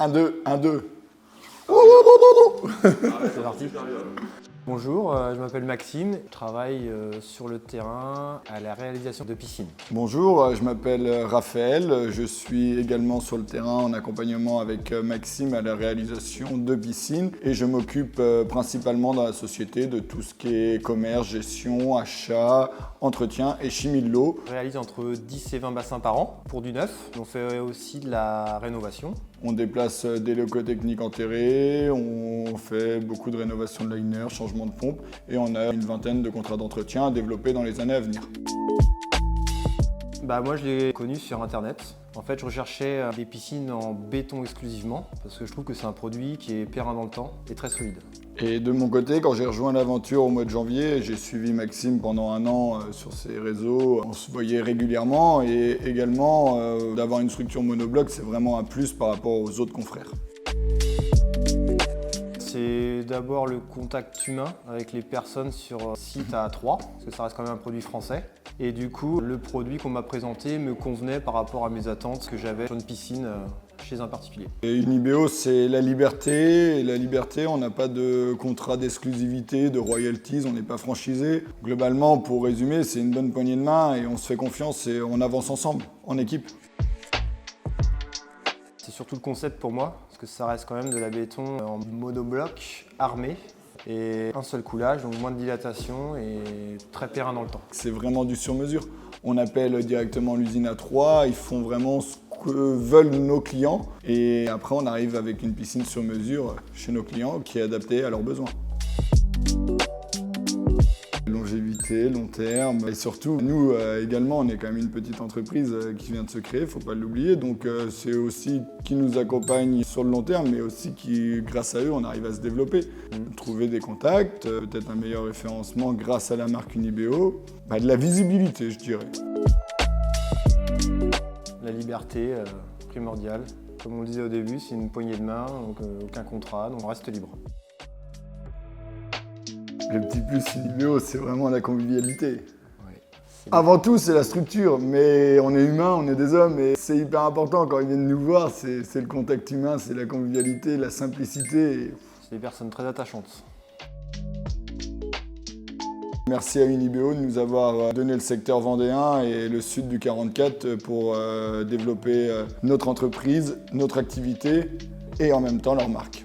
1, 2, 1, 2. C'est parti. Bonjour, je m'appelle Maxime, je travaille sur le terrain à la réalisation de piscines. Bonjour, je m'appelle Raphaël, je suis également sur le terrain en accompagnement avec Maxime à la réalisation de piscines et je m'occupe principalement dans la société de tout ce qui est commerce, gestion, achat, entretien et chimie de l'eau. On réalise entre 10 et 20 bassins par an pour du neuf. On fait aussi de la rénovation. On déplace des locaux techniques enterrés, on fait beaucoup de rénovation de liner, changement de pompe et on a une vingtaine de contrats d'entretien à développer dans les années à venir. Moi je l'ai connu sur internet. En fait je recherchais des piscines en béton exclusivement parce que je trouve que c'est un produit qui est périn dans le temps et très solide. Et de mon côté, quand j'ai rejoint l'aventure au mois de janvier, j'ai suivi Maxime pendant 1 an sur ses réseaux. On se voyait régulièrement et également d'avoir une structure monobloc, c'est vraiment un plus par rapport aux autres confrères. C'est d'abord le contact humain avec les personnes sur site à 3, parce que ça reste quand même un produit français. Et du coup, le produit qu'on m'a présenté me convenait par rapport à mes attentes que j'avais sur une piscine chez un particulier. Et Unibéo, c'est la liberté. Et la liberté, on n'a pas de contrat d'exclusivité, de royalties, on n'est pas franchisé. Globalement, pour résumer, c'est une bonne poignée de main et on se fait confiance et on avance ensemble, en équipe. C'est surtout le concept pour moi, parce que ça reste quand même de la béton en monobloc armé et un seul coulage, donc moins de dilatation et très périn dans le temps. C'est vraiment du sur-mesure. On appelle directement l'usine A3, ils font vraiment ce que veulent nos clients et après on arrive avec une piscine sur mesure chez nos clients qui est adaptée à leurs besoins. Longévité, long terme et surtout nous également on est quand même une petite entreprise qui vient de se créer, faut pas l'oublier, donc c'est aussi qui nous accompagne sur le long terme mais aussi qui grâce à eux on arrive à se développer. Trouver des contacts, peut-être un meilleur référencement grâce à la marque Unibéo, de la visibilité je dirais. La liberté primordiale, comme on le disait au début, c'est une poignée de main, donc aucun contrat, donc on reste libre. Le petit plus Unibéo, c'est vraiment la convivialité. Oui, Avant tout, c'est la structure, mais on est humain, on est des hommes, et c'est hyper important quand ils viennent nous voir, c'est le contact humain, c'est la convivialité, la simplicité. C'est des personnes très attachantes. Merci à Unibéo de nous avoir donné le secteur vendéen et le sud du 44 pour développer notre entreprise, notre activité et en même temps leur marque.